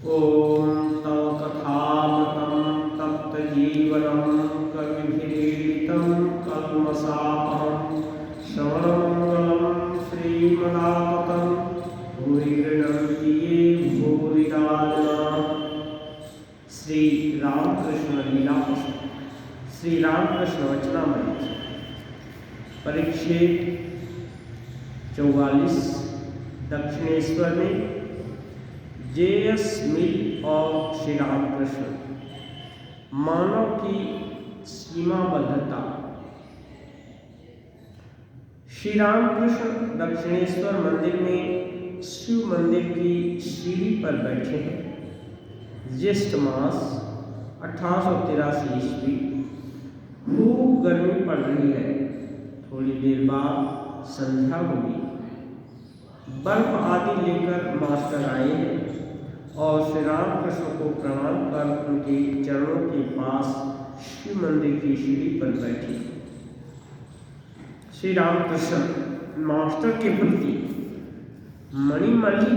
ॐ तव कथामृतं तप्तजीवनं कविभिरीडितं कल्मषापहं श्रवणमङ्गलं श्रीमदाततं भूरि गृह्णन्ति ये भूरिदा जनाः। श्री रामकृष्ण लीला श्री रामकृष्ण वचनामृत परिच्छेद 44 दक्षिणेश्वर में J.S. मिल और श्री रामकृष्ण मानव की सीमाबद्धता। श्री रामकृष्ण दक्षिणेश्वर मंदिर में शिव मंदिर की सीढ़ी पर बैठे हैं। ज्येष्ठ मास 1883 ईस्वी। खूब गर्मी पड़ रही है। थोड़ी देर बाद संध्या होगी। बर्फ आदि लेकर मास्टर आए हैं और श्री रामकृष्ण को प्रणाम कर उनके चरणों के पास शिव मंदिर की सीढ़ी पर बैठे। श्री रामकृष्ण मास्टर के प्रति मणिमल्ली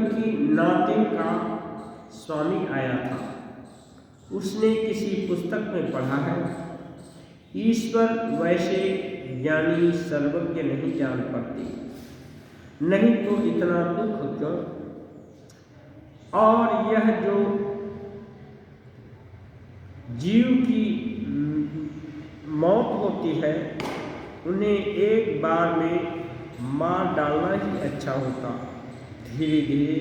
की नातिन का स्वामी आया था। उसने किसी पुस्तक में पढ़ा है, ईश्वर वैसे ज्ञानी सर्वज्ञ नहीं जान पाते, नहीं तो इतना दुख क्यों। और यह जो जीव की मौत होती है उन्हें एक बार में मार डालना ही अच्छा होता। धीरे धीरे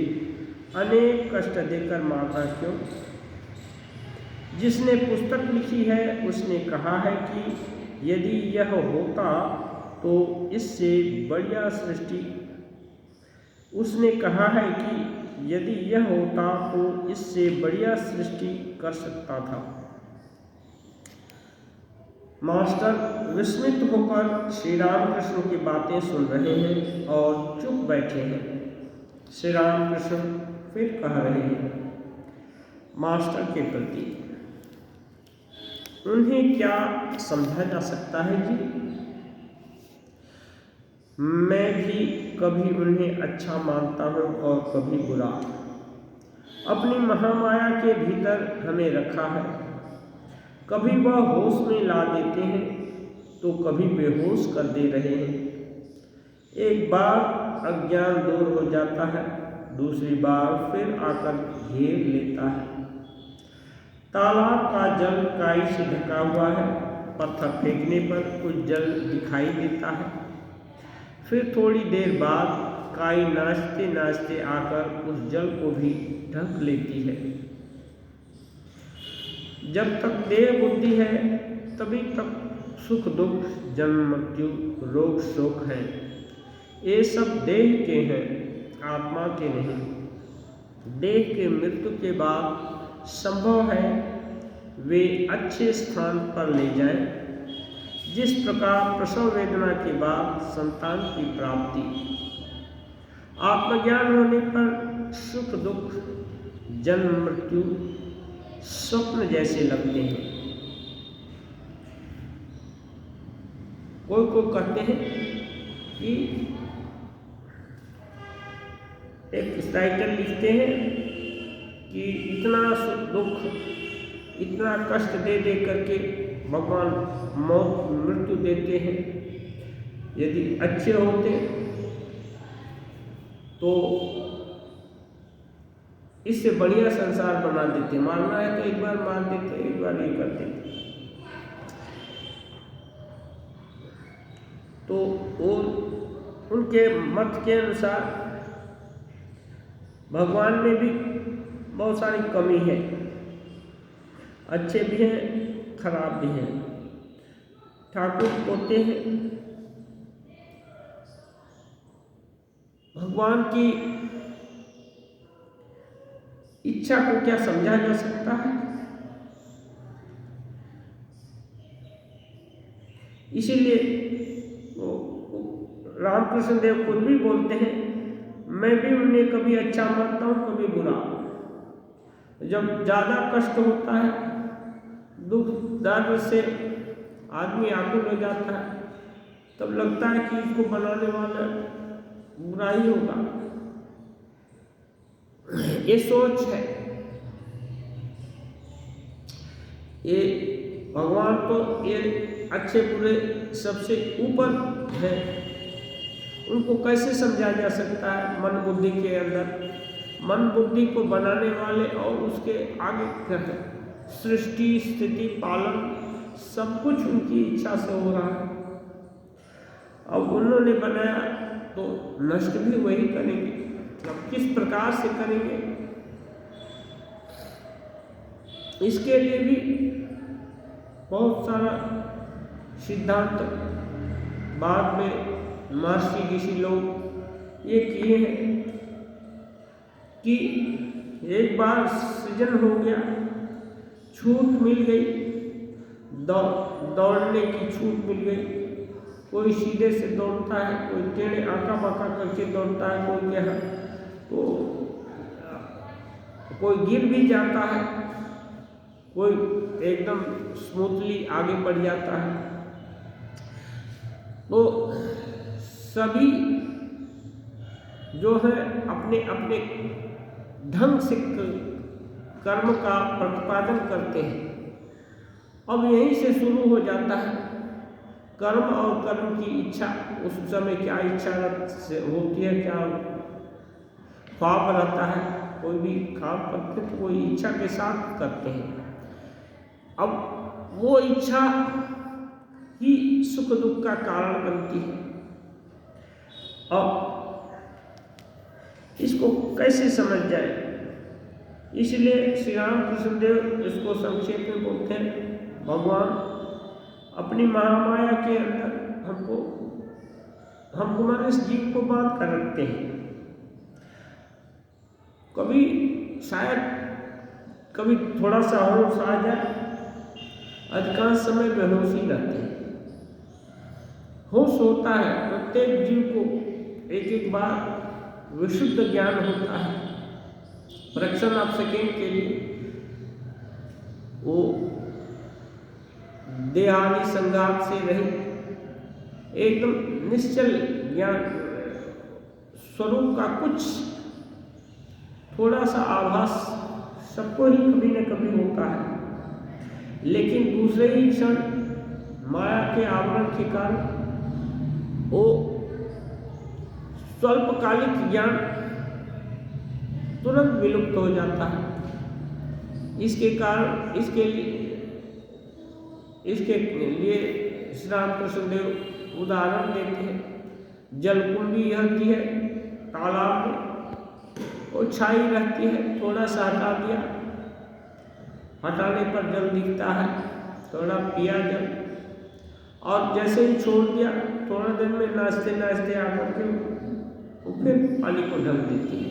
अनेक कष्ट देकर मारना क्यों। जिसने पुस्तक लिखी है उसने कहा है कि यदि यह होता तो इससे बढ़िया सृष्टि उसने कहा है कि यदि यह होता तो इससे बढ़िया सृष्टि कर सकता था। मास्टर विस्मित होकर श्री रामकृष्ण की बातें सुन रहे हैं और चुप बैठे हैं। श्री रामकृष्ण फिर कह रहे हैं मास्टर के प्रति, उन्हें क्या समझा जा सकता है जी। मैं भी कभी उन्हें अच्छा मानता हूँ और कभी बुरा। अपनी महामाया के भीतर हमें रखा है। कभी वह होश में ला देते हैं तो कभी बेहोश कर दे रहे हैं। एक बार अज्ञान दूर हो जाता है, दूसरी बार फिर आकर घेर लेता है। तालाब का जल काई से ढका हुआ है। पत्थर फेंकने पर कुछ जल दिखाई देता है। फिर थोड़ी देर बाद काई नाचते नाचते आकर उस जल को भी ढक लेती है। जब तक देह बुद्धि है तभी तक सुख दुख जन्म मृत्यु रोग शोक हैं। ये सब देह के हैं, आत्मा के नहीं। देह के मृत्यु के बाद संभव है वे अच्छे स्थान पर ले जाएं, जिस प्रकार प्रसव वेदना के बाद संतान की प्राप्ति। आत्मज्ञान होने पर सुख दुख जन्म मृत्यु स्वप्न जैसे लगते हैं। कोई को कहते हैं कि एक राइटर लिखते हैं कि इतना सुख दुख इतना कष्ट दे दे करके भगवान मौत मृत्यु देते हैं। यदि अच्छे होते तो इससे बढ़िया संसार बना देते। मारना है तो एक बार मार देते, एक बार ये कर देते। तो उनके मत के अनुसार भगवान में भी बहुत सारी कमी है। अच्छे भी हैं, खराब भी हैं। ठाकुर होते हैं भगवान की इच्छा को क्या समझा जा सकता है। इसीलिए रामकृष्ण देव खुद भी बोलते हैं, मैं भी उन्हें कभी अच्छा मानता हूँ कभी बुरा। जब ज़्यादा कष्ट होता है, दुख दर्द से आदमी आकुल हो जाता है, तब लगता है कि इसको बनाने वाला बुरा ही होगा। ये सोच है। ये भगवान तो ये अच्छे बुरे सबसे ऊपर है, उनको कैसे समझा जा सकता है मन बुद्धि के अंदर? मन बुद्धि को बनाने वाले और उसके आगे क्या है? सृष्टि स्थिति पालन सब कुछ उनकी इच्छा से हो रहा है। अब उन्होंने बनाया तो नष्ट भी वही करेंगे। अब किस प्रकार से करेंगे, इसके लिए भी बहुत सारा सिद्धांत बाद में महर्षि ऋषि लोग ये किए हैं कि एक बार सृजन हो गया, छूट मिल गई, दौड़ने की छूट मिल गई। कोई सीधे से दौड़ता है, कोई टेढ़े आका बाका करके दौड़ता है, कोई क्या तो कोई गिर भी जाता है, कोई एकदम स्मूथली आगे बढ़ जाता है। तो सभी जो है अपने अपने ढंग से कर्म का प्रतिपादन करते हैं। अब यहीं से शुरू हो जाता है कर्म और कर्म की इच्छा। उस समय क्या इच्छा से होती है, क्या ख्वाब रहता है, कोई भी काम करते तो कोई इच्छा के साथ करते हैं। अब वो इच्छा ही सुख दुख का कारण बनती है। अब इसको कैसे समझ जाए, इसलिए श्री राम कृष्ण देव इसको संक्षेप में बोलते हैं। भगवान अपनी महामाया के अंदर हमको मानस जीव को बांध कर रखते हैं। कभी शायद कभी थोड़ा सा होश आ जाए, अधिकांश समय बेहोश ही रहते हैं। होश होता है प्रत्येक जीव को, एक एक बार विशुद्ध ज्ञान होता है। फ्रैक्शन ऑफ सेकेंड के लिए वो देहादि संघात से रहित एकदम निश्चल ज्ञान स्वरूप का कुछ थोड़ा सा आभास सबको ही कभी न कभी होता है। लेकिन दूसरे ही क्षण माया के आवरण के कारण वो स्वल्पकालिक ज्ञान तुरंत विलुप्त हो जाता है। इसके कारण इसके लिए श्री रामकृष्ण देव उदाहरण देते हैं। जलकुंडी रहती है तालाब में, वो छाई रहती है, थोड़ा सा हटा दिया, हटाने पर जल दिखता है, थोड़ा पिया जल, और जैसे ही छोड़ दिया थोड़ा देर में नाचते नाचते आकर के वो फिर पानी को ढक देती है।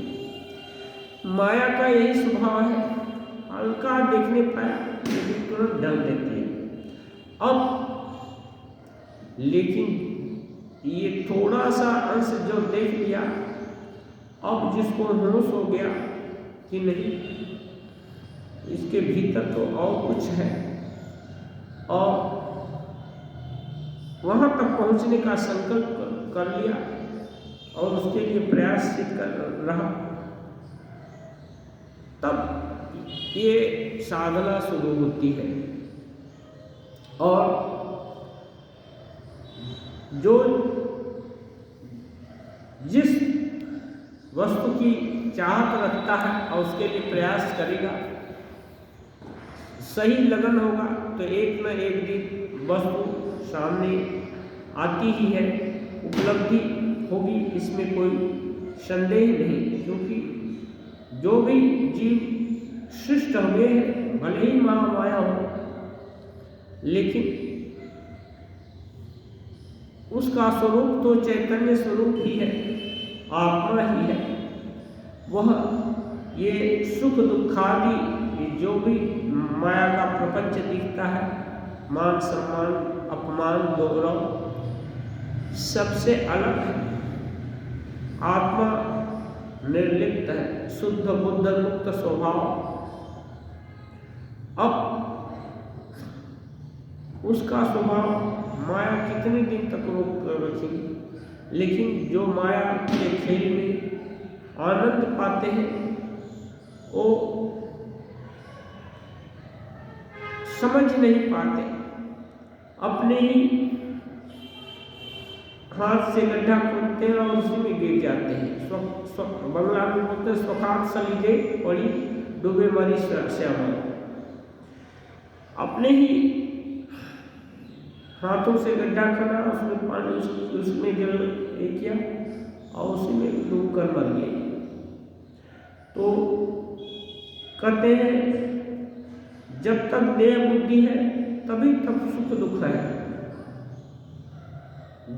माया का यही स्वभाव है, हल्का देखने पाया लेकिन तुरंत ढक देती है। अब लेकिन ये थोड़ा सा अंश जो देख लिया, अब जिसको होश हो गया कि नहीं इसके भीतर तो और कुछ है, और वहां तक पहुंचने का संकल्प कर लिया और उसके लिए प्रयासशील कर रहा, तब ये साधना शुरू होती है। और जो जिस वस्तु की चाहत रखता है और उसके लिए प्रयास करेगा, सही लगन होगा तो एक न एक दिन वस्तु सामने आती ही है, उपलब्धि होगी, इसमें कोई संदेह नहीं। क्योंकि जो भी जीव सृष्ट हुए हैं, भले ही महामाया हो, लेकिन उसका स्वरूप तो चैतन्य स्वरूप ही है, आत्मा ही है। वह ये सुख दुखादि जो भी माया का प्रपंच दिखता है, मान सम्मान अपमान गौरव, सबसे अलग है। आत्मा निर्लिप्त है, शुद्ध बुद्ध मुक्त स्वभाव। अब उसका स्वभाव माया कितने दिन तक रोक कर रखेगी? लेकिन जो माया के खेल में आनंद पाते हैं वो समझ नहीं पाते, अपने ही हाथ से गड्ढा खोदते हैं और उसी में गिर जाते हैं। बंगला में बोलते हैं स्वखात सलीजे पड़ी डूबे मरी श्यामा। अपने ही हाथों से गड्ढा खोदा, उसमें पानी उसमें जल किया और उसी में डूब कर मर गए। तो कहते हैं जब तक देह बुद्धि है तभी तक सुख दुख है।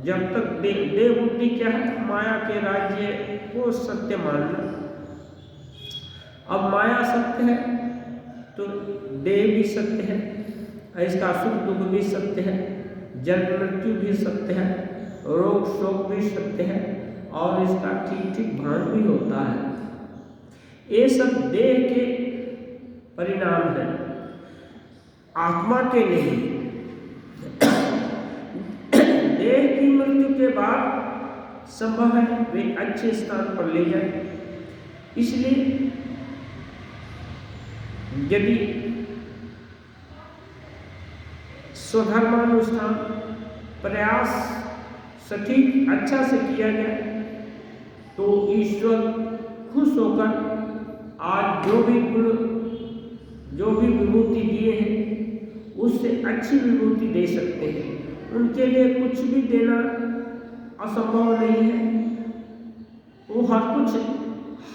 जब तक देह बुद्धि क्या है, माया के राज्य को सत्य मानना। अब माया सत्य है तो देह भी सत्य है, इसका सुख दुख भी सत्य है, जन्म मृत्यु भी सत्य है, रोग शोक भी सत्य है और इसका ठीक ठीक भान भी होता है। ये सब देह के परिणाम है, आत्मा के नहीं। देह की मृत्यु के बाद संभव है वे अच्छे स्थान पर ले जाए। इसलिए यदि स्वधर्मानुष्ठान प्रयास सटीक अच्छा से किया जाए तो ईश्वर खुश होकर आज जो भी गुण जो भी विभूति दिए हैं उससे अच्छी विभूति दे सकते हैं। उनके लिए कुछ भी देना असंभव नहीं है, वो हर कुछ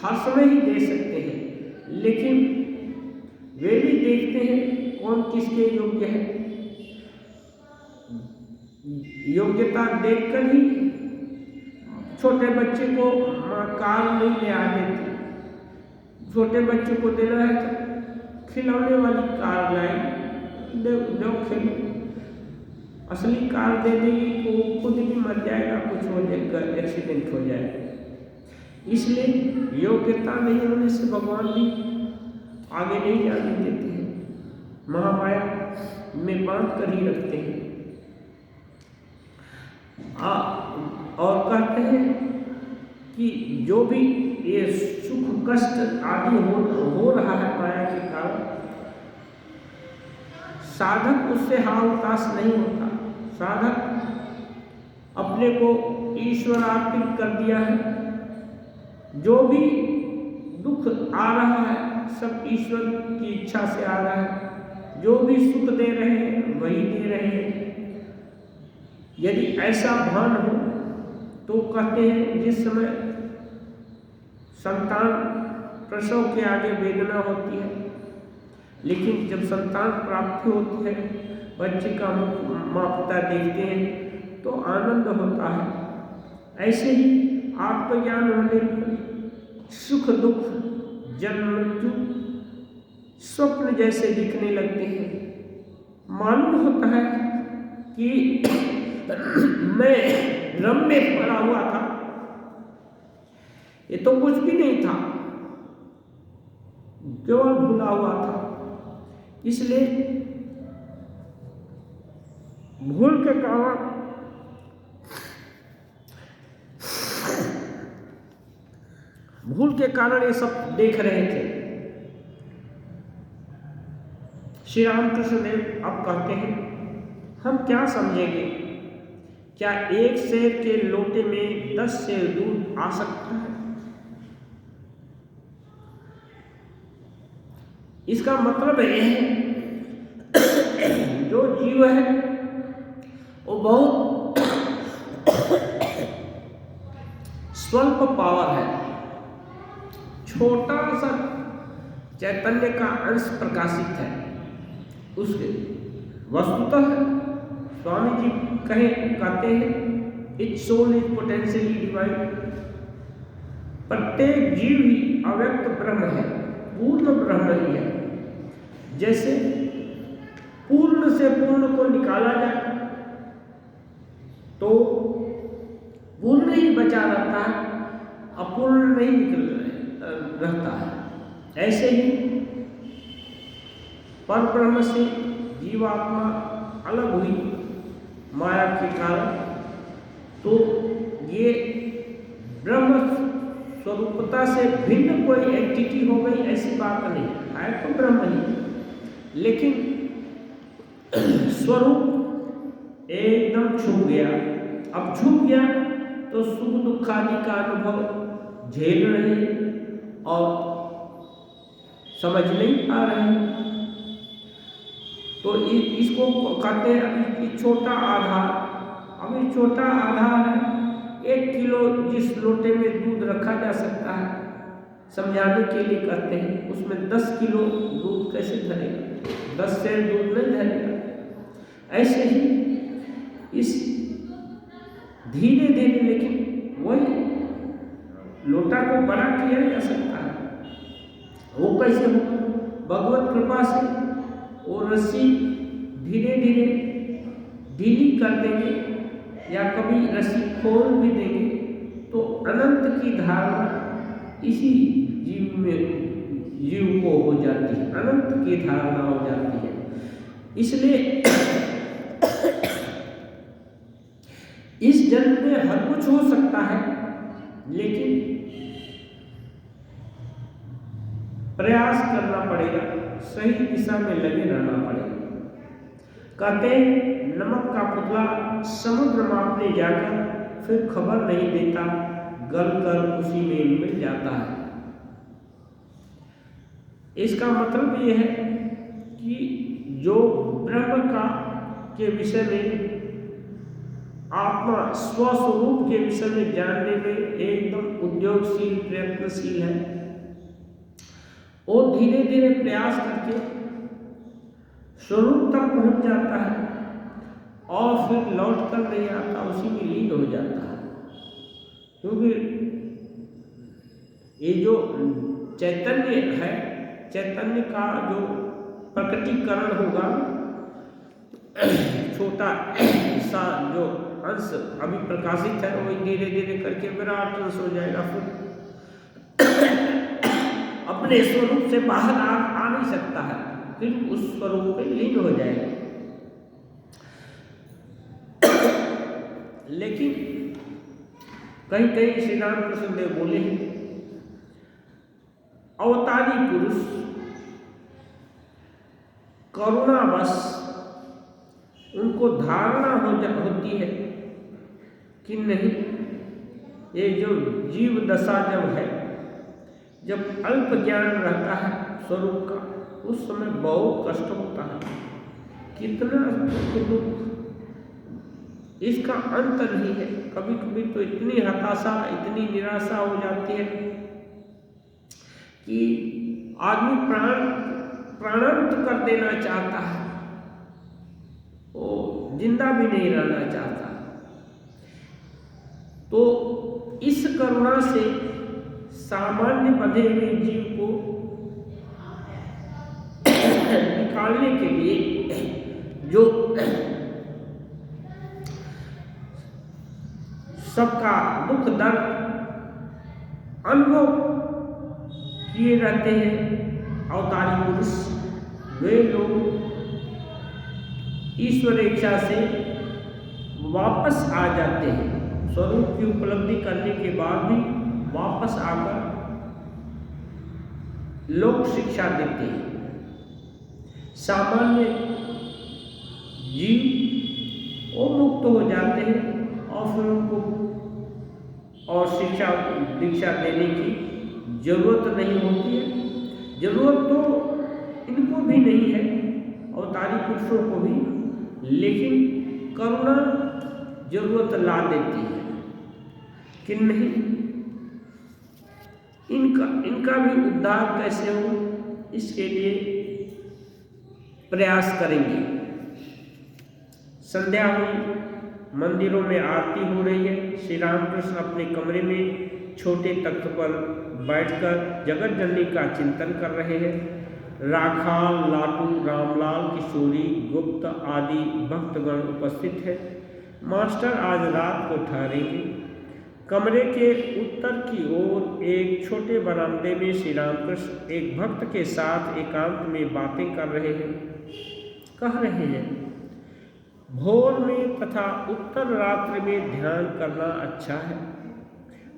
हर समय ही दे सकते हैं, लेकिन वे भी देखते हैं कौन किसके योग्य है। योग्यता देखकर ही छोटे बच्चे को कार नहीं ले आ देती। छोटे बच्चे को देना है तो खिलौने वाली कार लाए, दो खेलो। असली कार दे देगी तो खुद भी मर जाएगा, कुछ हो जाएगा, एक्सीडेंट हो जाएगा। इसलिए योग्यता नहीं होने से भगवान भी आगे नहीं जाने देते हैं, महामाया में बांध कर ही रखते हैं। और कहते हैं कि जो भी ये सुख कष्ट आदि हो रहा है माया के कारण, साधक उससे हाव उतास नहीं होता। साधक अपने को ईश्वर अर्पित कर दिया है, जो भी दुख आ रहा है सब ईश्वर की इच्छा से आ रहा है, जो भी सुख दे रहे हैं वही दे रहे हैं। यदि ऐसा भान हो तो कहते हैं जिस समय संतान प्रसव के आगे वेदना होती है, लेकिन जब संतान प्राप्ति होती है, बच्चे का माँ पिता देखते हैं तो आनंद होता है। ऐसे ही आत्मज्ञान होने पर सुख दुख जन्म मृत्यु स्वप्न जैसे दिखने लगते हैं। मालूम होता है कि मैं भ्रम में पड़ा हुआ था, ये तो कुछ भी नहीं था, केवल भूला हुआ था। इसलिए भूल के कारण ये सब देख रहे थे। श्री रामकृष्ण देव अब कहते हैं, हम क्या समझेंगे, क्या एक शेर के लोटे में 10 शेर दूध आ सकता है? इसका मतलब यह है जो जीव है वो बहुत स्वल्प पावर है, छोटा सा चैतन्य का अंश प्रकाशित है उसके। वस्तुतः स्वामी जी कहते हैं it soul is potentially divine. प्रत्येक जीव ही अव्यक्त ब्रह्म है, पूर्ण ब्रह्म ही है। जैसे पूर्ण से पूर्ण को निकाला जाए तो पूर्ण ही बचा रहता है, अपूर्ण नहीं निकल रहता है। ऐसे ही पर ब्रह्म से जीवात्मा अलग हुई माया के कारण, तो ये ब्रह्म स्वरूपता से भिन्न कोई एंटिटी हो गई, ऐसी बात नहीं है तो ब्रह्म ही, लेकिन स्वरूप एकदम छुप गया। अब छुप गया तो सुख दुख आदि का अनुभव झेल रहे हैं और समझ नहीं पा रहे हैं। तो इसको कहते हैं अभी छोटा आधार। अभी छोटा आधार है, 1 किलो जिस लोटे में दूध रखा जा सकता है, समझाने के लिए कहते हैं, उसमें 10 किलो दूध कैसे धरेगा, 10 सेर दूध नहीं धरेगा। ऐसे ही इस धीरे धीरे लेकिन वही लोटा को बड़ा किया जा सकता है। वो कैसे होगा? भगवत कृपा से वो रस्सी धीरे धीरे ढीली कर देंगे या कभी रस्सी खोल भी देंगे तो अनंत की धारणा इसी जीव को हो जाती है, अनंत की धारणा हो जाती है। इसलिए इस जन्म में हर कुछ हो सकता है, लेकिन प्रयास करना पड़ेगा, सही दिशा में लगे रहना पड़ेगा। कहते नमक का पुतला समुद्र मापने जाकर फिर खबर नहीं देता, गल कर उसी में मिल जाता है। इसका मतलब यह है कि जो ब्रह्म के विषय में, आत्मा स्वस्वरूप के विषय में जानने में एकदम उद्योगशील प्रयत्नशील है, वो धीरे धीरे प्रयास करके स्वरूप तक पहुंच जाता है और फिर लौट कर नहीं आता, उसी में लीन हो जाता है। क्योंकि ये जो चैतन्य है, चैतन्य का जो प्रकटीकरण होगा, छोटा सा जो अंश अभी प्रकाशित है, वो धीरे धीरे करके विराट अंश हो जाएगा, फिर अपने स्वरूप से बाहर आ नहीं सकता है, फिर उस स्वरूप में लीन हो जाएगा। लेकिन कहीं कहीं श्री रामकृष्ण देव बोले हैं, अवतारी पुरुष करुणावश उनको धारणा होती है कि नहीं, ये जो जीव दशा जब है, जब अल्प ज्ञान रहता है स्वरूप का, उस समय बहुत कष्ट होता है, कितना दुख, इसका अंत नहीं है। कभी कभी तो इतनी हताशा, इतनी निराशा हो जाती है कि आदमी प्राणांत कर देना चाहता है, वो जिंदा भी नहीं रहना चाहता। तो इस करुणा से सामान्य बंधे हुए जीव को निकालने के लिए जो सबका दुख दर्द अनुभव किए रहते हैं अवतारी पुरुष, वे लोग ईश्वर इच्छा से वापस आ जाते हैं। स्वरूप की उपलब्धि करने के बाद भी वापस आकर लोक शिक्षा देते हैं। सामान्य जीव वो मुक्त हो जाते हैं और फिर उनको और शिक्षा दीक्षा देने की जरूरत नहीं होती है। जरूरत तो इनको भी नहीं है, अवतारी पुरुषों को भी, लेकिन करुणा जरूरत ला देती है कि नहीं, इनका भी उद्धार कैसे हो, इसके लिए प्रयास करेंगे। संध्या हुई, मंदिरों में आरती हो रही है। श्री रामकृष्ण अपने कमरे में छोटे तख्त पर बैठकर जगत जननी का चिंतन कर रहे हैं। राखाल, लाटू, रामलाल, किशोरी, गुप्त आदि भक्तगण उपस्थित है। मास्टर आज रात को ठहरेंगे। कमरे के उत्तर की ओर एक छोटे बरामदे में श्री रामकृष्ण एक भक्त के साथ एकांत में बातें कर रहे हैं। कह रहे हैं, भोर में तथा उत्तर रात्रि में ध्यान करना अच्छा है।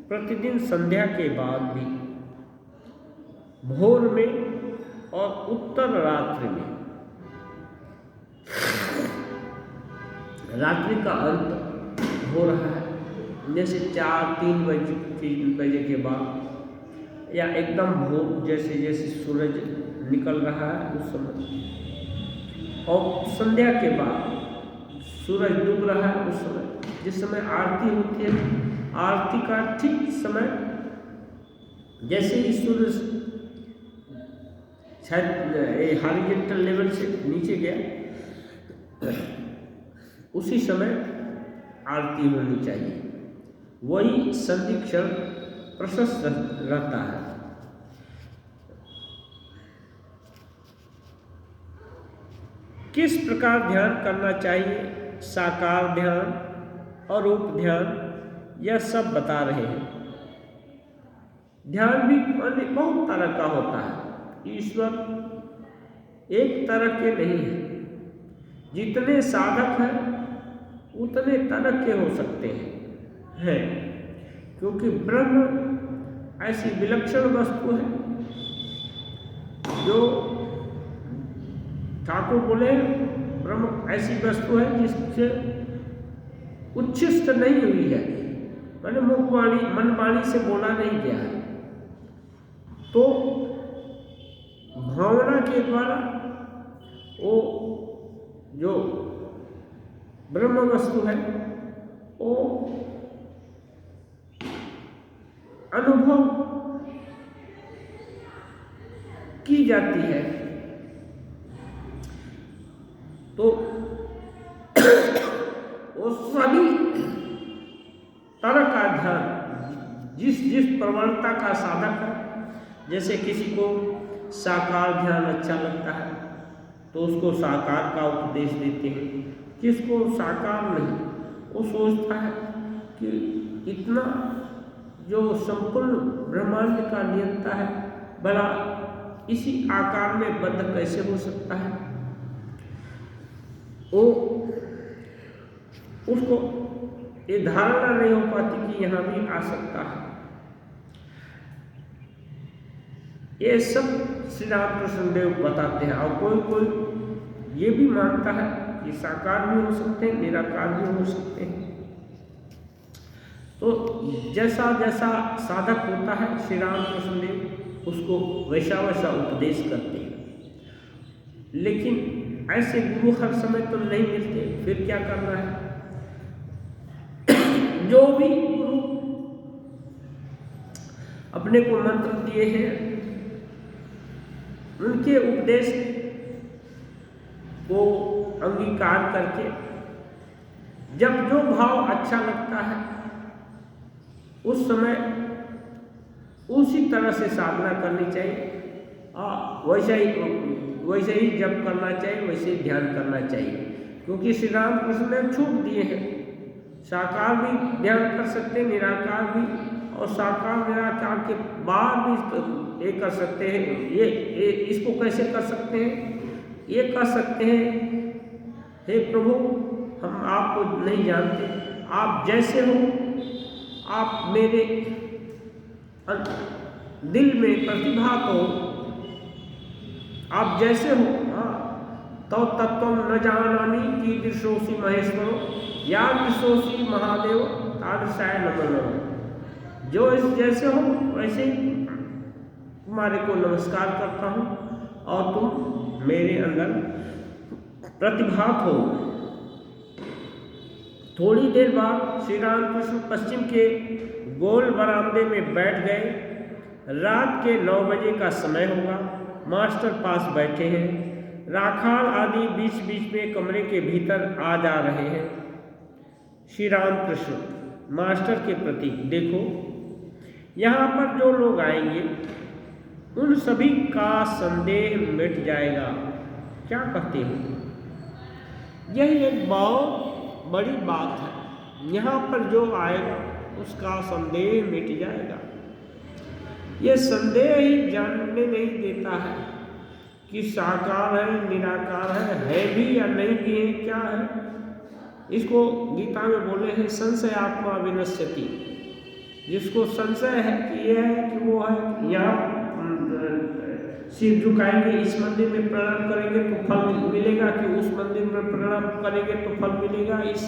प्रतिदिन संध्या के बाद भी, भोर में और उत्तर रात्रि में, रात्रि का अंत हो रहा है जैसे 3 बजे के बाद, या एकदम भोर जैसे जैसे सूरज निकल रहा है उस समय, और संध्या के बाद सूरज डूब रहा है उस समय, जिस समय आरती होती है, आरती का ठीक समय जैसे ही सूरज शायद हॉरिजॉन्टल लेवल से नीचे गया, उसी समय आरती होनी चाहिए। वही संधि क्षण प्रशस्त रहता है। किस प्रकार ध्यान करना चाहिए? साकार ध्यान, अरूप ध्यान, यह सब बता रहे हैं। ध्यान भी बहुत तरह का होता है। ईश्वर एक तरह के नहीं है। जितने साधक हैं उतने तरह के हो सकते हैं, क्योंकि ब्रह्म ऐसी विलक्षण वस्तु है जो ठाकुर बोले, ब्रह्म ऐसी वस्तु है जिससे उच्छिष्ट नहीं हुई है, मैंने मुखवाणी मनवाणी से बोला नहीं गया है। तो भावना के द्वारा वो जो ब्रह्म वस्तु है वो अनुभव की जाती है। तो वो सभी तरह का ध्यान जिस जिस प्रवणता का साधक है, जैसे किसी को साकार ध्यान अच्छा लगता है तो उसको साकार का उपदेश देते हैं। किसको साकार नहीं, वो सोचता है कि इतना जो संपूर्ण ब्रह्मांड का नियंता है, भला इसी आकार में बद्ध कैसे हो सकता है। वो उसको ये धारणा नहीं हो पाती कि यहाँ भी आ सकता है। ये सब श्री रामकृष्ण देव बताते हैं। और कोई कोई ये भी मानता है कि साकार भी हो सकते हैं, निराकार भी हो सकते हैं। तो जैसा जैसा साधक होता है, श्री रामकृष्ण देव उसको वैसा वैसा उपदेश करते हैं। लेकिन ऐसे गुरु हर समय तो नहीं मिलते, फिर क्या करना है। जो भी गुरु अपने को मंत्र दिए हैं, उनके उपदेश को अंगीकार करके जब जो भाव अच्छा लगता है उस समय उसी तरह से साधना करनी चाहिए। वैसे ही जप करना चाहिए, वैसे ही ध्यान करना चाहिए। क्योंकि श्री रामकृष्ण ने छूट दिए हैं, साकार भी ध्यान कर सकते हैं, निराकार भी, और साकार निराकार के बाद भी ये कर सकते हैं। ये इसको कैसे कर सकते हैं? ये कर सकते हैं, हे प्रभु हम आपको नहीं जानते, आप जैसे हो, आप मेरे दिल में प्रतिभात हो, आप जैसे हो। तो तत्वम न जानामि कीदृशोऽसि महेश्वरो यादृशोऽसि महादेव तादृशाय नमो। जो इस जैसे हो वैसे ही तुम्हारे को नमस्कार करता हूँ और तुम मेरे अंदर प्रतिभात हो। थोड़ी देर बाद श्री रामकृष्ण पश्चिम के गोल बरामदे में बैठ गए। रात के 9 बजे का समय होगा। मास्टर पास बैठे हैं। राखाल आदि बीच बीच में कमरे के भीतर आ जा रहे हैं। श्री रामकृष्ण मास्टर के प्रति देखो, यहाँ पर जो लोग आएंगे उन सभी का संदेह मिट जाएगा। क्या कहते हैं? यही एक बहुत बड़ी बात है। यहाँ पर जो आएगा उसका संदेह मिट जाएगा। यह संदेह ही जानने नहीं देता है कि साकार है, निराकार है भी या नहीं भी है, क्या है। इसको गीता में बोले हैं संशय आत्मा विनश्यति। जिसको संशय है कि यह है कि वो है यहाँ सिर झुकाएंगे, इस मंदिर में प्रणाम करेंगे तो फल मिलेगा, कि उस मंदिर में प्रणाम करेंगे तो फल मिलेगा, इस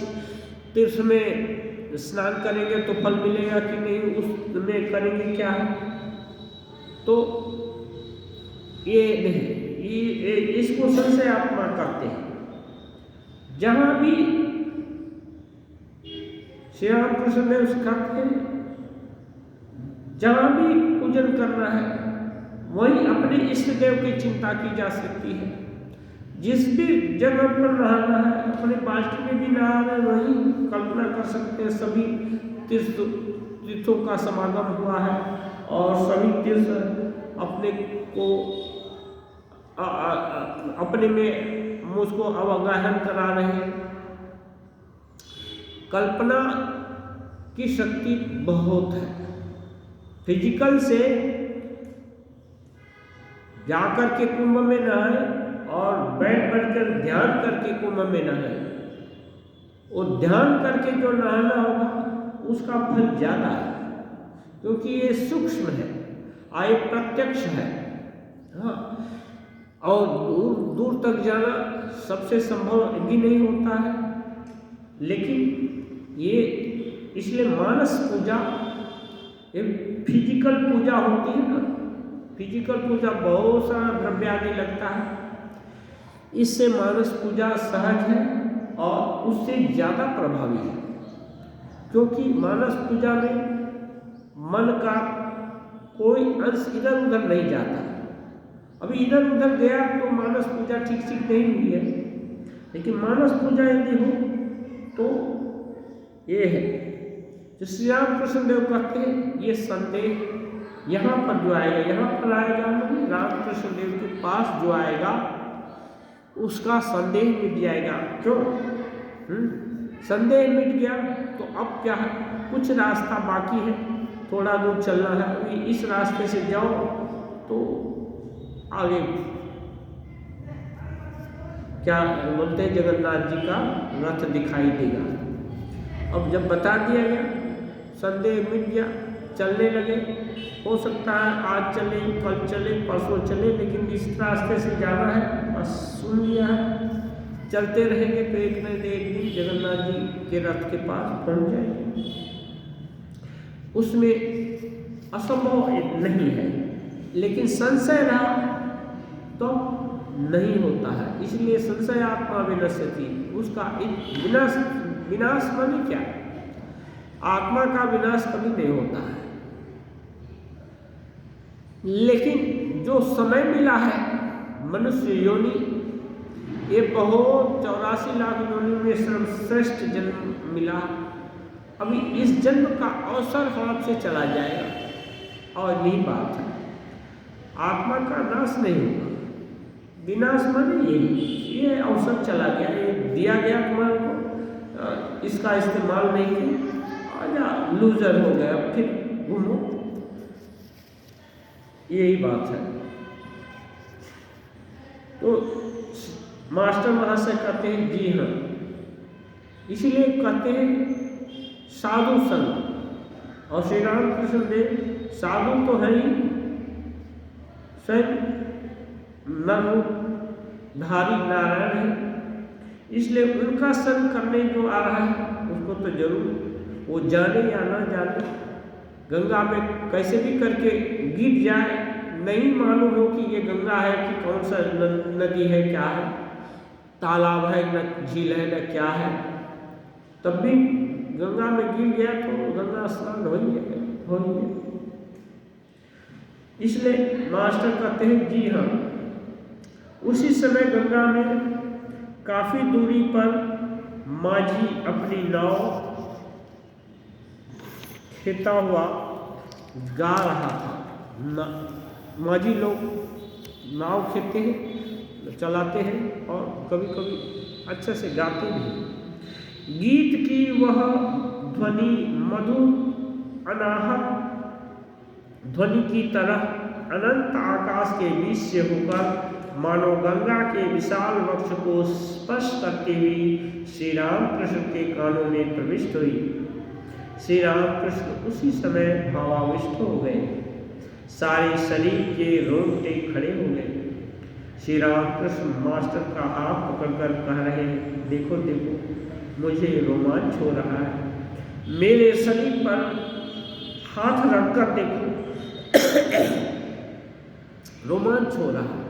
तीर्थ में स्नान करेंगे तो फल मिलेगा कि नहीं, उसमें करेंगे क्या है। तो ये नहीं, इसको संशय आत्मा कहते हैं। जहाँ भी श्री राम कृष्ण देव सिखाते हैं, जहाँ भी पूजन करना है वहीं अपने इष्ट देव की चिंता की जा सकती है। जिस भी जगह पर नहाना है, अपने बाल्टी में भी नहाना है, वहीं कल्पना कर सकते हैं सभी तीर्थों का समागम हुआ है और सभी तीर्थ अपने को अपने में मुझको अवगाहन करा रहे हैं। कल्पना की शक्ति बहुत है। फिजिकल से जाकर के कुंभ में नहाए और बैठकर ध्यान करके कुंभ में नहाए, और ध्यान करके जो नहाना होगा उसका फल ज़्यादा है, क्योंकि ये सूक्ष्म है और ये प्रत्यक्ष है। हाँ, और दूर दूर तक जाना सबसे संभव भी नहीं होता है, लेकिन ये इसलिए मानस पूजा एक फिजिकल पूजा होती है ना। फिजिकल पूजा बहुत सारा द्रव्य आदि लगता है, इससे मानस पूजा सहज है और उससे ज़्यादा प्रभावी है, क्योंकि मानस पूजा में मन का कोई अंश इधर उधर नहीं जाता। अभी इधर उधर गया तो मानस पूजा ठीक नहीं हुई है, लेकिन मानस पूजा यदि हो तो ये है जो श्री राम कृष्ण देव कहते हैं, ये संदेह यहाँ पर जो आएगा, यहाँ पर आएगा नहीं, राम कृष्ण देव के पास जो आएगा उसका संदेह मिट जाएगा। क्यों? संदेह मिट गया तो अब क्या है, कुछ रास्ता बाकी है, थोड़ा दूर चलना है, अभी इस रास्ते से जाओ तो आगे क्या बोलते हैं, जगन्नाथ जी का रथ दिखाई देगा। अब जब बता दिया गया, संदेह मिट गया, चलने लगे। हो सकता है आज चले, कल चले, परसों चले, लेकिन इस रास्ते से जाना है, बस सुन लिया है, चलते रहेंगे तो एक न एक दिन जगन्नाथ जी के रथ के पास पहुंच जाएंगे। उसमें असंभव नहीं है, लेकिन संशय रहा तो नहीं होता है। इसलिए संशय आत्मा विनश्यति, उसका विनाश माने क्या? आत्मा का विनाश कभी नहीं होता है, लेकिन जो समय मिला है मनुष्य योनि, ये बहुत 84 लाख योनि में सर्वश्रेष्ठ जन्म मिला। अभी इस जन्म का अवसर हाथ से चला जाएगा और यही बात है, आत्मा का नाश नहीं होगा। विनाश माने ये अवसर चला गया, ये दिया गया तुम्हारे को, इसका इस्तेमाल नहीं किया, आजा लूजर हो गया, फिर घूमो, यही बात है। तो मास्टर महाशय कहते हैं जी हाँ, इसीलिए कहते हैं साधु संग। और श्री राम कृष्ण देव साधु तो है ही, स्वयं नरधारी नारायण है, इसलिए उनका संग करने जो आ रहा है उसको तो जरूर, वो जाने या ना जाने, गंगा में कैसे भी करके गिर जाए, नहीं मालूम हो कि ये गंगा है कि कौन सा नदी है, क्या है, तालाब है न झील है न क्या है, तब भी गंगा में गिर गया तो गंगा स्नान हो ही गया। इसलिए मास्टर कहते हैं जी हाँ, उसी समय गंगा में काफी दूरी पर माझी अपनी नाव खेता हुआ गा रहा था। माझी लोग नाव खेते हैं, चलाते हैं और कभी कभी अच्छे से गाते भी। गीत की वह ध्वनि मधुर अनाहत ध्वनि की तरह अनंत आकाश के बीच से होकर मानो गंगा के विशाल वक्ष को स्पर्श करती हुई श्री रामकृष्ण के कानों में प्रविष्ट हुई। श्री रामकृष्ण उसी समय भावाविष्ट हो गए, सारे शरीर के रोंगटे खड़े हो गए। श्री रामकृष्ण मास्टर का हाथ पकड़कर कह रहे हैं, देखो देखो मुझे रोमांच हो रहा है, मेरे शरीर पर हाथ रखकर देखो रोमांच हो रहा है।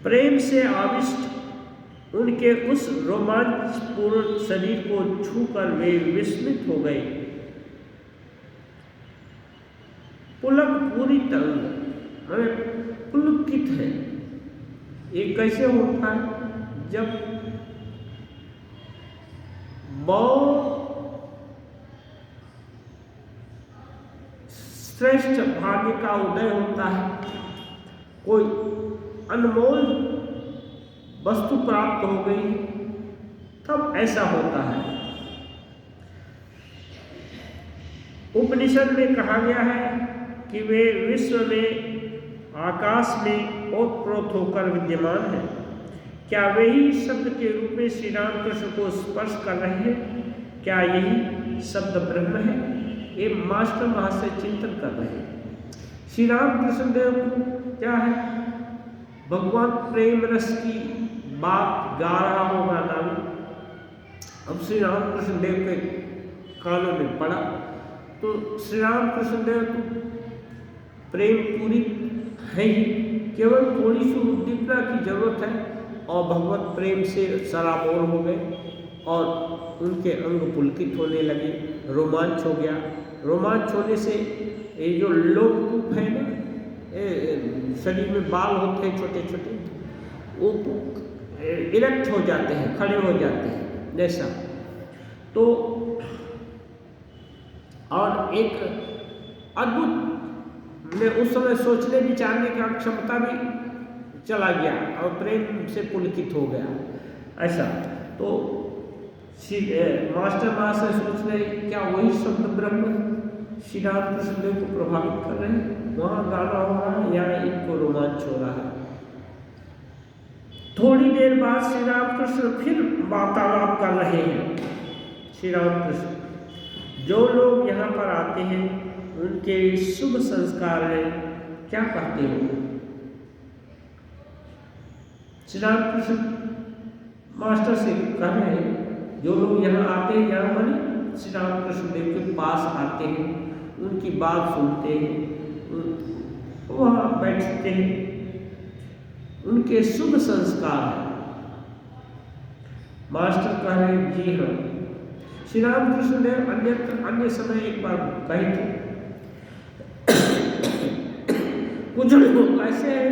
प्रेम से आविष्ट उनके उस रोमांचपूर्ण शरीर को छूकर वे विस्मित हो गए। पुलक पूरी तरह पुलकित है। ये कैसे होता है? जब बहुत श्रेष्ठ भाग्य का उदय होता है, कोई अनमोल वस्तु प्राप्त हो गई, तब ऐसा होता है। उपनिषद में कहा गया है कि वे विश्व में आकाश में ओतप्रोत होकर विद्यमान है। क्या वे ही शब्द के रूप में श्री रामकृष्ण को स्पर्श कर रहे हैं? क्या यही शब्द ब्रह्म है? ये मास्टर महाशय चिंतन कर रहे हैं। श्री रामकृष्ण देव क्या है? भगवान प्रेम रस की बात गा रहा होगा नावी। अब श्री रामकृष्ण देव के कानों में पड़ा तो श्री रामकृष्ण देव प्रेम पूरी है ही, केवल थोड़ी सी उद्दीपना की जरूरत है और भगवत प्रेम से सराबोर हो गए और उनके अंग पुलकित होने लगे, रोमांच हो गया। रोमांच होने से ये जो लोमकूप है ना, शरीर में बाल होते हैं छोटे छोटे, वो इरेक्ट हो जाते हैं, खड़े हो जाते हैं जैसा। तो और एक अद्भुत में उस समय सोचने विचारने का क्षमता भी चला गया और प्रेम से पुलकित हो गया ऐसा। तो मास्टर महाशय सोच रहे क्या वही शब्द ब्रह्म श्री रामकृष्ण देव को प्रभावित कर रहे हैं? वहाँ गाना हो रहा है या इनको रोमांच हो रहा है। थोड़ी देर बाद श्री रामकृष्ण फिर वार्तालाप कर रहे हैं। श्री रामकृष्ण, जो लोग यहाँ पर आते हैं उनके शुभ संस्कार है, क्या कहते हो? श्री रामकृष्ण मास्टर से कह रहे हैं, जो लोग यहाँ आते हैं, यहाँ माने श्री रामकृष्ण देव के पास आते हैं, उनकी बात सुनते हैं, वहाँ बैठते हैं, उनके शुभ संस्कार है। मास्टर कह रहे हैं, जी हाँ। श्री रामकृष्ण देव अन्य समय एक बार कहे थे, कुछ लोग ऐसे हैं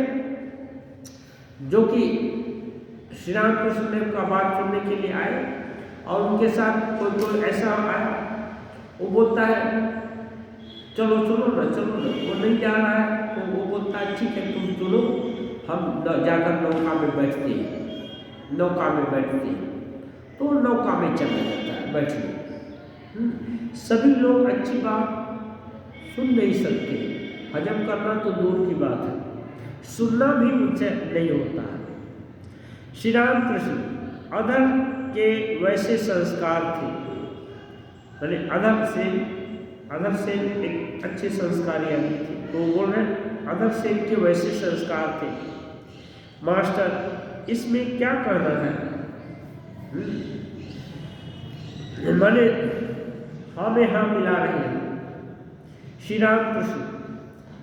जो कि श्री रामकृष्ण देव का बात सुनने के लिए आए और उनके साथ कोई ऐसा आया, वो बोलता है चलो चलो ना, चलो ना, वो नहीं जा रहा है तो वो बोलता है ठीक है तुम चलो, हम जाकर नौका में बैठते हैं। नौका में बैठते हैं तो नौका में चला जाता है बैठने। सभी लोग अच्छी बात सुन नहीं सकते, हजम करना तो दूर की बात है, सुनना भी उनसे नहीं होता है। श्री रामकृष्ण अधर के वैसे संस्कार थे, यानी अधर से एक अच्छे संस्कारी आदमी थे, तो बोल रहे अधर से के वैसे संस्कार थे। मास्टर इसमें क्या कहना है? माने हाँ में हाँ मिला रहे हैं। श्री रामकृष्ण,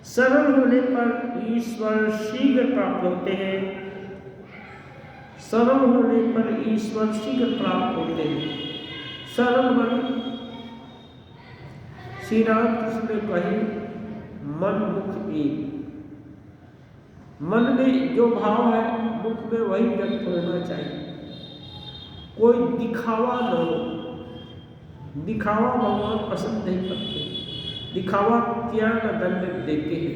सरल होने पर ईश्वर शीघ्र प्राप्त होते हैं। सरल होने पर ईश्वर शीघ्र प्राप्त होते हैं। सरल बने श्री रामकृष्ण ने कहे, मन मुख एक। मन में जो भाव है मुख में वही व्यक्त होना चाहिए, कोई दिखावा न हो। दिखावा भगवान पसंद नहीं करते, दिखावा किया न दंड देते हैं।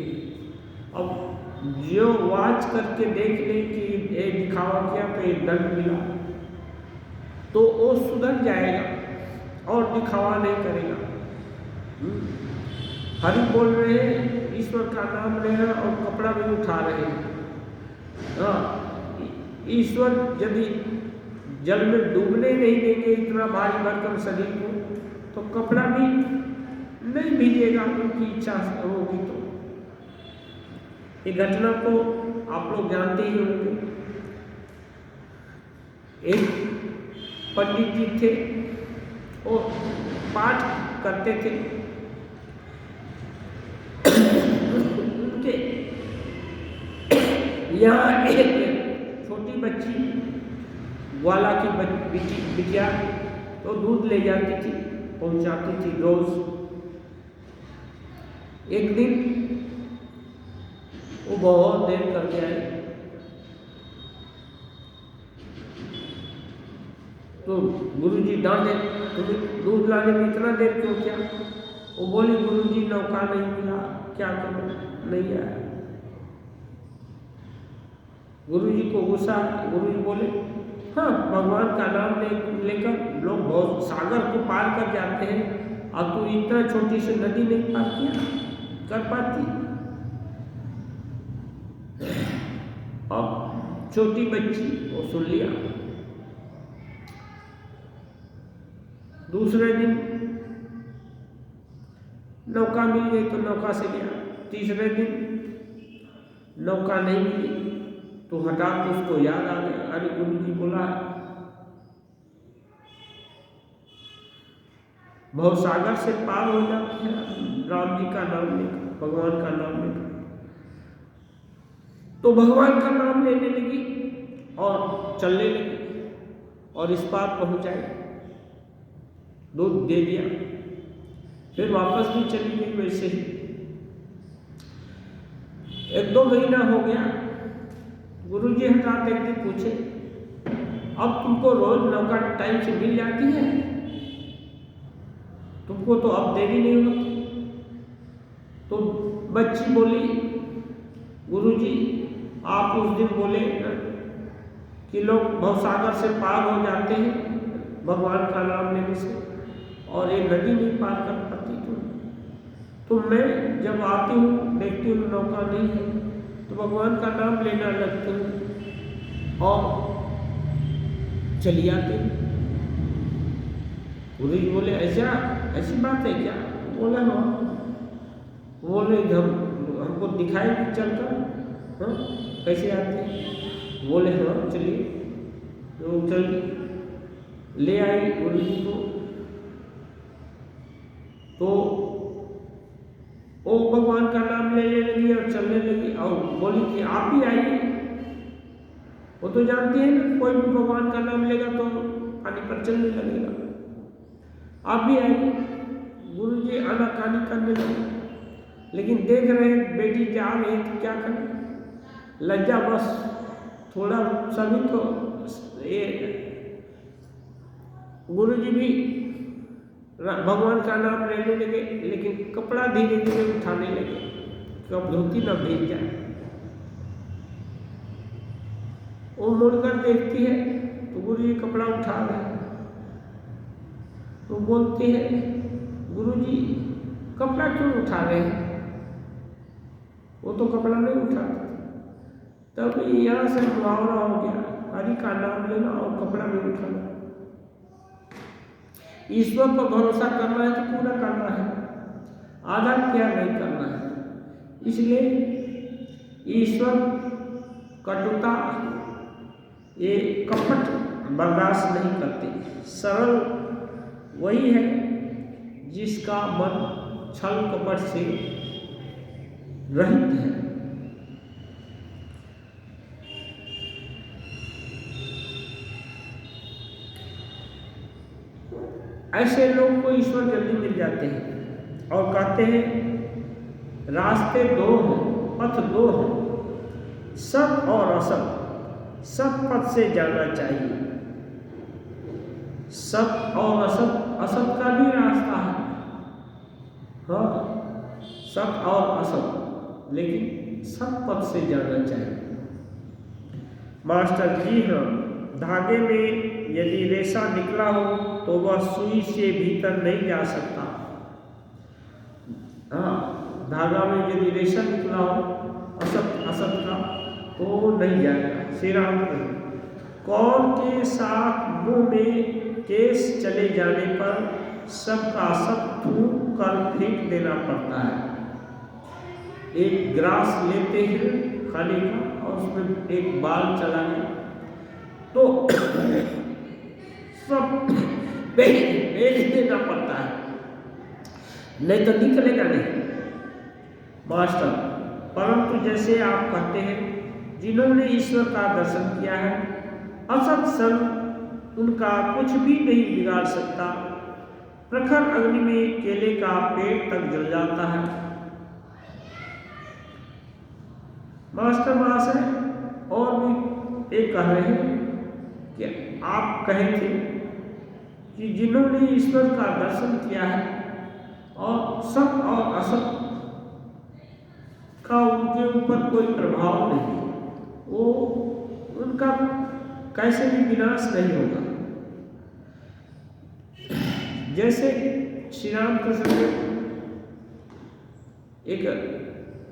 अब जो वाच करके देख ले कि ये दिखावा किया तो ये दंड मिला, तो वो सुधर जाएगा और दिखावा नहीं करेगा। हरि बोल रहे हैं, ईश्वर का नाम ले रहे हैं और कपड़ा भी उठा रहे हैं, हाँ, ईश्वर यदि जल में डूबने नहीं देंगे इतना भारी भरकम शरीर को, तो कपड़ा भी नहीं भीगेगा उनकी इच्छा होगी। तो ये घटना को आप लोग जानते ही होंगे। एक पंडित जी थे, वो पाठ करते थे। उनके यहाँ एक छोटी बच्ची, ग्वाला की बिटिया, तो दूध ले जाती थी, पहुंचाती थी रोज। एक दिन वो बहुत देर करके आई, तो गुरुजी डांटे, तुम्हें दूध लाने में इतना देर क्यों किया? वो बोली, गुरुजी नौका नहीं मिला, क्या करूं, नहीं आया। गुरुजी को गुस्सा। गुरुजी बोले, हाँ, भगवान का नाम लेकर लोग बहुत सागर को पार कर जाते हैं, और तू इतना छोटी सी नदी नहीं पार किया कर पाती। अब छोटी बच्ची वो सुन लिया। दूसरे दिन नौका मिल गई तो नौका से गया। तीसरे दिन नौका नहीं मिली तो हठात उसको याद आ गया, अरे गुरुजी बोला बहुत सागर से पार हो जाते हैं राम जी का नाम लेकर, भगवान का नाम लेकर। तो भगवान का नाम लेने लगी और चलने लगी और इस पार पहुंच आई। दूध दे दिया, फिर वापस भी चली गई वैसे ही। 1-2 महीना हो गया। गुरुजी हठात एक दिन पूछे, अब तुमको रोज नौका टाइम से मिल जाती है, तुमको तो अब देरी नहीं होती। तो बच्ची बोली, गुरुजी आप उस दिन बोले कि लोग भवसागर से पार हो जाते हैं भगवान का नाम लेने से, और ये नदी नहीं पार कर पाती। तो मैं जब आती हूँ देखती हूँ नौका नहीं है, तो भगवान का नाम लेना लगती हूँ और चली आती हूँ। गुरुजी बोले, ऐसी बात है क्या? बोले हाँ। बोले हमको दिखाई भी चलता, हाँ कैसे आते हैं? बोले हाँ चलिए। तो चल ले आई गुरुजी को। तो वो भगवान का नाम लेने लगी और चलने लगी और बोली कि आप भी आइए। वो तो जानती है ना, कोई भी भगवान का नाम लेगा तो पानी पर चलने लगेगा। आप भी आइए। गुरुजी आनाकानी करने लगे, लेकिन देख रहे हैं बेटी जा रही है तो क्या करें, लज्जा बस थोड़ा सभी तो ये। गुरुजी भी भगवान का नाम लेने लगे, लेकिन कपड़ा धीरे धीरे उठाने लगे, कब धोती न भीग जाए। वो मुड़कर देखती है तो गुरुजी कपड़ा उठा रहे हैं। तो बोलती है, गुरुजी कपड़ा क्यों उठा रहे हैं? वो तो कपड़ा नहीं उठाते। तब यहाँ से मुहावरा हो गया, हरि का नाम लेना और कपड़ा नहीं उठाना। ईश्वर पर भरोसा करना है तो पूरा करना है, आधा क्या नहीं करना है। इसलिए ईश्वर कटुता, ये कपट बर्दाश्त नहीं करते। सरल वही है जिसका मन छल कपट से रहित है। ऐसे लोग को ईश्वर जल्दी मिल जाते हैं और कहते हैं रास्ते 2 हैं, पथ 2 हैं, सत और असत। सत पथ से जाना चाहिए। सत और असत, असत का भी रास्ता है, हाँ सत और असत, लेकिन सत पथ से जाना चाहिए। मास्टर जी हाँ, धागे में यदि रेशा निकला हो तो वह सुई से भीतर नहीं जा सकता। हाँ, धागा में यदि रेशा निकला हो असत का, तो नहीं जाएगा। श्री राम कौर के साथ मुंह में केस चले जाने पर सबका सब थूक कर फेंक देना पड़ता है। एक ग्रास लेते हैं खाने का और उसमें एक बाल चला गया तो सब फेंक देना पड़ता है, नहीं तो निकलेगा नहीं मास्टर। परंतु जैसे आप कहते हैं जिन्होंने ईश्वर का दर्शन किया है, असत संग उनका कुछ भी नहीं बिगाड़ सकता। प्रखर अग्नि में केले का पेड़ तक जल जाता है। मास्टर महाशय और भी एक कह रहे हैं कि आप कहे थे कि जिन्होंने ईश्वर का दर्शन किया है और सत और असत का उनके ऊपर कोई प्रभाव नहीं, वो उनका कैसे भी विनाश नहीं होगा। जैसे श्री राम कृष्ण एक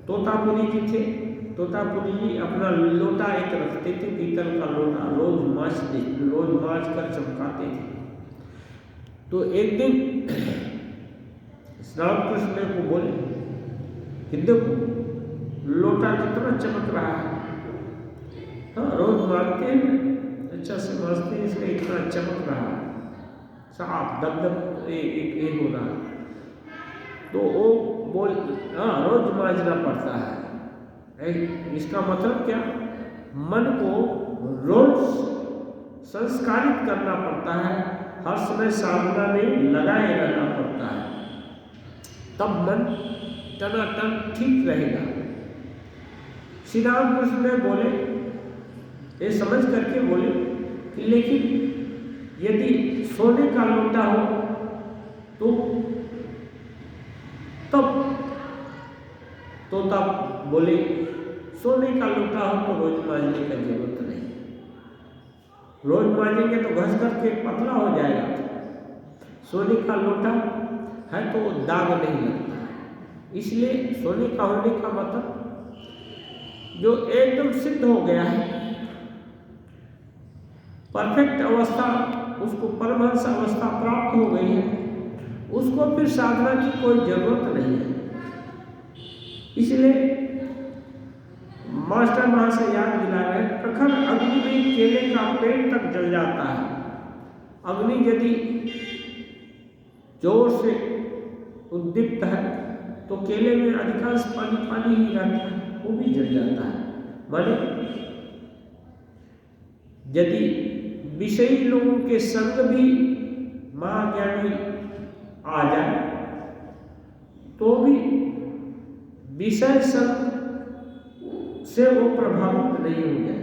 तोतापुरी जी थे, तोतापुरी जी अपना लोटा एक रखते थे, पीतल का लोटा, रोज मांझ कर चमकाते थे। तो एक दिन राम कृष्ण को बोले कि देखो लोटा कितना चमक रहा है, हाँ रोज मारते हैं, अच्छा से मारते हैं, इसलिए इतना चमक रहा है, साफ दब एक हो रहा है। तो वो बोल हाँ रोज मांझना पड़ता है। इसका मतलब क्या, मन को रोज संस्कारित करना पड़ता है, हर समय साधना में लगाए रहना पड़ता है, तब मन टनाटन ठीक रहेगा। श्री राम कृष्ण बोले, ये समझ करके बोले कि लेकिन यदि सोने का लोटा हो तो तब बोले सोने का लोटा हो तो रोज मांझने का जरूरत नहीं, रोज मांझेंगे तो घस करके पतला हो जाएगा। सोने का लोटा है तो दाग नहीं लगता, इसलिए सोने का होने का मतलब जो एकदम सिद्ध हो गया है, परफेक्ट अवस्था, उसको परमहंस अवस्था प्राप्त हो गई है, उसको फिर साधना की कोई जरूरत नहीं है। इसलिए मास्टर महाशय याद दिला रहे, प्रखर अग्नि में केले का पेड़ तक जल जाता है। अग्नि यदि जोर से उद्दीप्त है तो केले में अधिकांश पानी ही रहता है, वो भी जल जाता है। माने यदि विषयी लोगों के संग भी महाज्ञानी आ जाए तो भी विषय संग से वो प्रभावित नहीं हो जाएगा।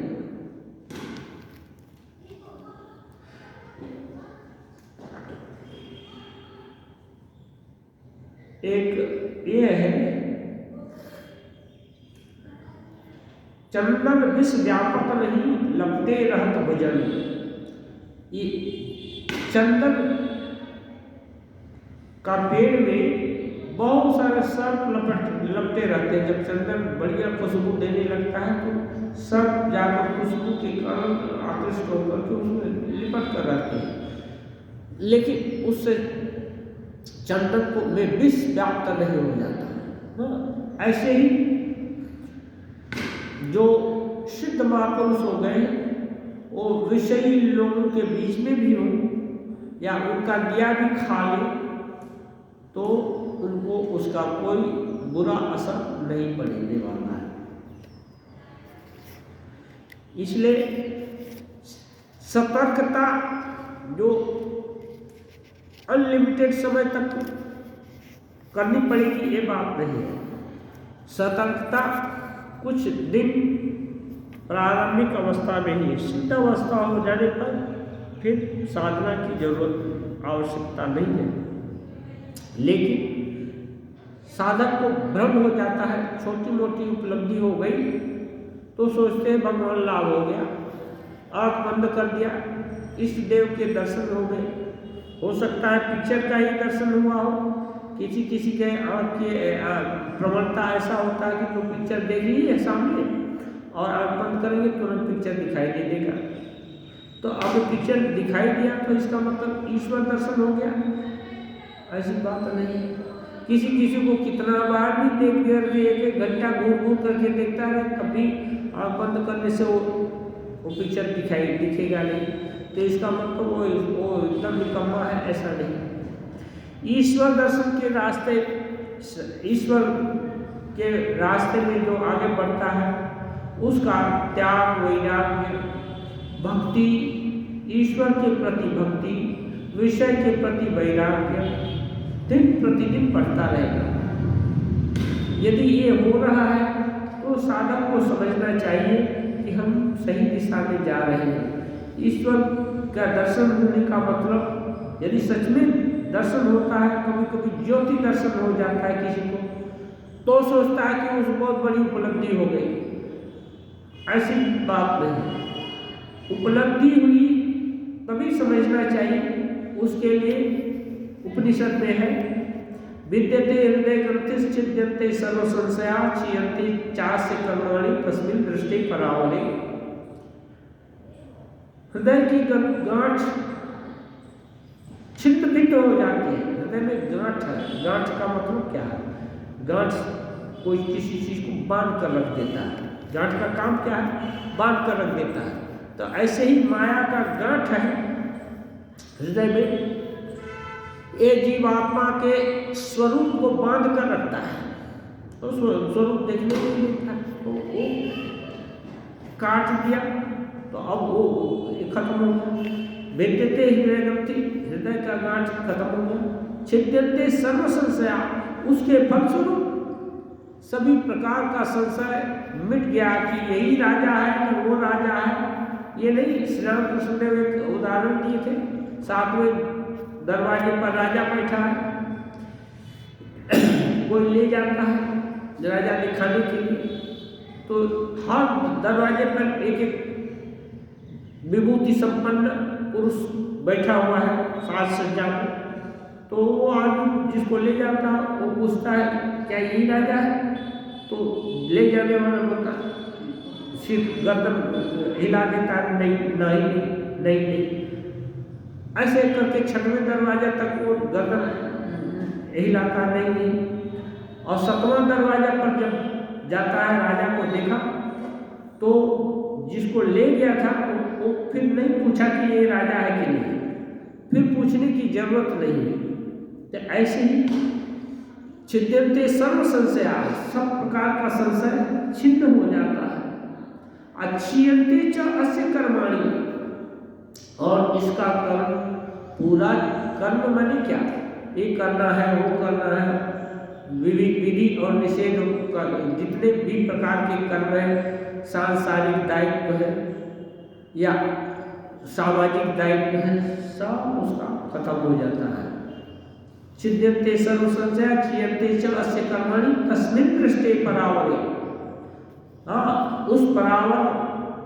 एक ये है, चंदन विष व्यापक नहीं लपटे रहत भजन। ये चंदन का पेड़ में बहुत सारे सर्प लपटे रहते हैं। जब चंदन बढ़िया खुशबू देने लगता है तो सर्प जाकर खुशबू के कारण आकृष्ट होकर के उसमें लिपट कर रहते हैं, लेकिन उससे चंदन को में विष व्याप्त नहीं हो जाता। हाँ, ऐसे ही जो सिद्ध महापुरुष हो गए वो विषयी लोगों के बीच में भी हो या उनका दिया भी खा ले तो उनको उसका कोई बुरा असर नहीं पड़ने वाला है। इसलिए सतर्कता जो अनलिमिटेड समय तक करनी पड़ेगी ये बात नहीं है। सतर्कता कुछ दिन प्रारंभिक अवस्था में ही, सिद्ध अवस्था हो जाने पर फिर साधना की जरूरत आवश्यकता नहीं है। लेकिन साधक को भ्रम हो जाता है, छोटी मोटी उपलब्धि हो गई तो सोचते हैं भगवान लाभ हो गया, आँख बंद कर दिया, इष्ट देव के दर्शन हो गए। हो सकता है पिक्चर का ही दर्शन हुआ हो, किसी के आँख की प्रवणता ऐसा होता है कि जो पिक्चर देख ली है सामने और आँख बंद करेंगे तुरंत पिक्चर दिखाई दे देगा। तो अब पिक्चर दिखाई दिया तो इसका मतलब ईश्वर दर्शन हो गया? ऐसी बात नहीं है। किसी किसी को कितना बार भी देख कर एक घंटा घूर घूर करके देखता है, कभी आँख बंद करने से वो पिक्चर दिखेगा नहीं। तो इसका मतलब वो एकदम निकम्मा है, ऐसा नहीं। ईश्वर दर्शन के रास्ते, ईश्वर के रास्ते में जो आगे बढ़ता है उसका त्याग, वैराग्य, भक्ति, ईश्वर के प्रति भक्ति, विषय के प्रति वैराग्य दिन प्रतिदिन बढ़ता रहेगा। यदि ये हो रहा है तो साधक को समझना चाहिए कि हम सही दिशा में जा रहे हैं। ईश्वर का दर्शन होने का मतलब, यदि सच में दर्शन होता है, कभी कभी ज्योति दर्शन हो जाता है किसी को, तो सोचता है कि उस बहुत बड़ी उपलब्धि हो गई। ऐसी बात नहीं। उपलब्धि हुई तभी समझना चाहिए। उसके लिए उपनिषद में है, विद्यते हृदय ग्रंथिश्चिद्यन्ते सर्व संशया क्षीयन्ते चास्य कर्माणि तस्मिन् दृष्टि परावरे। हृदय की गांठ छिन्न भिन्न हो जाती है। हृदय में गांठ है। गांठ का मतलब क्या है? गांठ कोई किसी चीज को बांध कर रख देता है। गांठ का काम क्या है? बांध कर रख देता है। तो ऐसे ही माया का गांठ है हृदय में, ये जीवात्मा के स्वरूप को बांध कर रखता है। तो स्वरूप देखने को नहीं मिलता, तो वो काट दिया तो अब वो खत्म हो गया। विद्यते हृदय ग्रंथि, हृदय का गांठ खत्म हो गया। छिद्यन्ते सर्व संशया, उसके फलस्वरूप सभी प्रकार का संशय मिट गया कि यही राजा है कि वो राजा है। ये नहीं, श्री राम कृष्ण देव एक उदाहरण दिए थे, 7वें दरवाजे पर राजा बैठा है, कोई ले जाता है राजा दिखाने के लिए, तो हर दरवाजे पर एक एक विभूति संपन्न पुरुष बैठा हुआ है साज सज्जा में। तो वो आदमी जिसको ले जाता है वो पूछता है क्या यही राजा है? तो ले जाने वाला बोलता सिर्फ गर्दन हिला देता है, नहीं। ऐसे करके 6वें दरवाजा तक वो गर्दन हिलाता नहीं। और 7वां दरवाजा पर जब जाता है, राजा को देखा तो जिसको ले गया था वो फिर नहीं पूछा कि ये राजा है कि नहीं, फिर पूछने की जरूरत नहीं है। तो ऐसे ही छिद्यन्ते सर्व संशया, सब प्रकार का संशय छिन्न हो जाता है। क्षीयन्ते च अस्य कर्माणि, और इसका कर्म, पूरा कर्म माने क्या? ये करना है, वो करना है, विधि और निषेध जितने भी प्रकार के कर्म है, सांसारिक दायित्व है या सामाजिक दायित्व है, सब उसका खत्म हो जाता है। छिद्यन्ते सर्व संशया क्षीयन्ते च अस्य कर्माणि तस्मिन् दृष्टे परावरे। उस परावर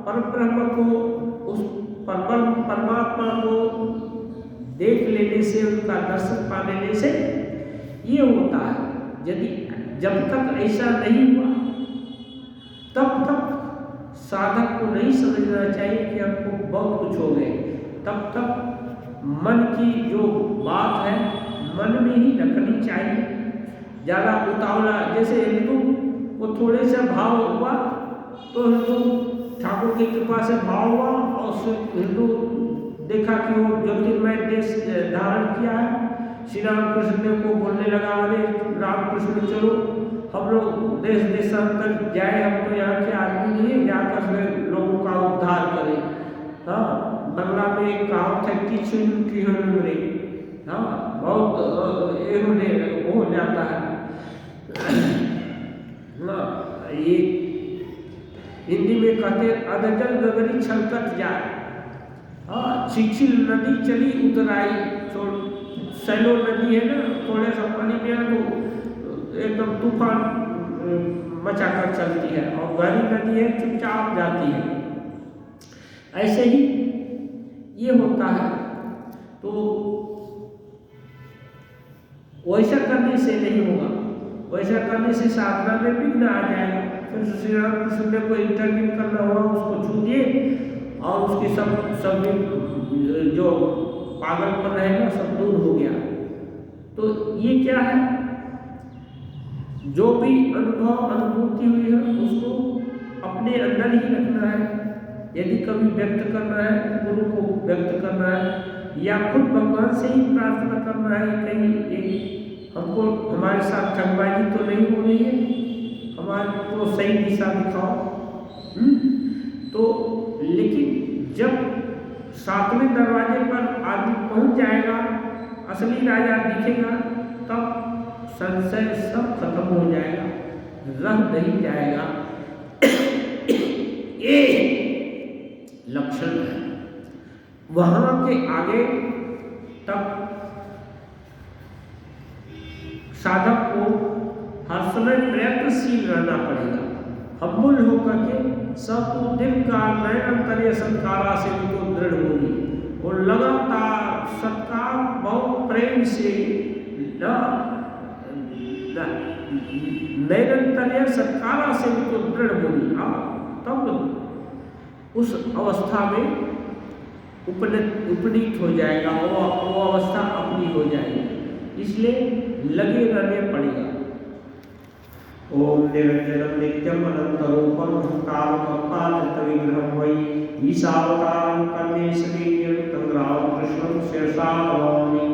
परब्रह्म को, उस परमात्मा को देख लेने से, उनका दर्शन पा लेने से ये होता है। यदि जब तक ऐसा नहीं हुआ तब तक साधक को नहीं समझना चाहिए कि हमको बहुत कुछ हो गए। तब तक मन की जो बात है मन में ही रखनी चाहिए। ज़्यादा उतावला, जैसे हिंदू को थोड़े से भाव हुआ तो हिंदू ठाकुर की कृपा से भाव हुआ और हिंदू देखा कि वो ज्योतिर्मय देश धारण किया है। श्री राम कृष्ण को बोलने लगा, अरे राम कृष्ण चलो हम लोग देश देशांतर जाए, हम तो यहाँ के आदमी नहीं है, जाकर लोगों का उद्धार करें। हाँ, बंगला में एक कहावत है कि की रे, हाँ बहुत ये हो जाता है ना। ये हिंदी में कहते हैं अधजल गगरी छलकत जाए। हाँ, छिछिल नदी चली उतराई, सैलो नदी है ना, थोड़े सा पानी में तो एकदम तूफान मचा कर चलती है, और गहरी नदी है चुपचाप जाती है। ऐसे ही ये होता है। तो वैसा करने से नहीं होगा, वैसा करने से साधना में विघ्न आ जाएगा। फिर श्री रामकृष्ण ने कोई इंटरव्यू करना हुआ, उसको छू दिए और उसकी सब जो पागलपन रहेगा सब दूर हो गया। तो ये क्या है, जो भी अनुभव अनुभूति हुई है उसको अपने अंदर ही रखना है। यदि कभी व्यक्त करना है तो गुरु को व्यक्त करना है या खुद भगवान से ही प्रार्थना करना है। कहीं हमको हमारे साथ ठगबाजी तो नहीं हो रही है, हमारे को सही दिशा दिखाओ। तो लेकिन जब सातवें दरवाजे पर आदमी पहुंच जाएगा, असली राजा दिखेगा, तब संशय सब खत्म हो जाएगा, रह नहीं जाएगा। ये लक्षण है। वहां के आगे तक साधक को हर समय प्रयत्नशील रहना पड़ेगा, हम्बुल होकर के सब दिन का नयनतरीय सत्कारा से उनको दृढ़ होगी और लगातार सत्कार बहुत प्रेम से नयनतरीय सत्कारा से उनको दृढ़ होगी। तब उस अवस्था में उपनीत हो जाएगा, वो अवस्था अपनी हो जाएगी। इसलिए लगे रहने पड़ेगा। ओम निरंजनम नित्यम अनंत रूपम कालकल्पातीत विग्रहं वै ईशावतारं कर्णेशवीर्यं तं रामकृष्णं शिरसा नमामि।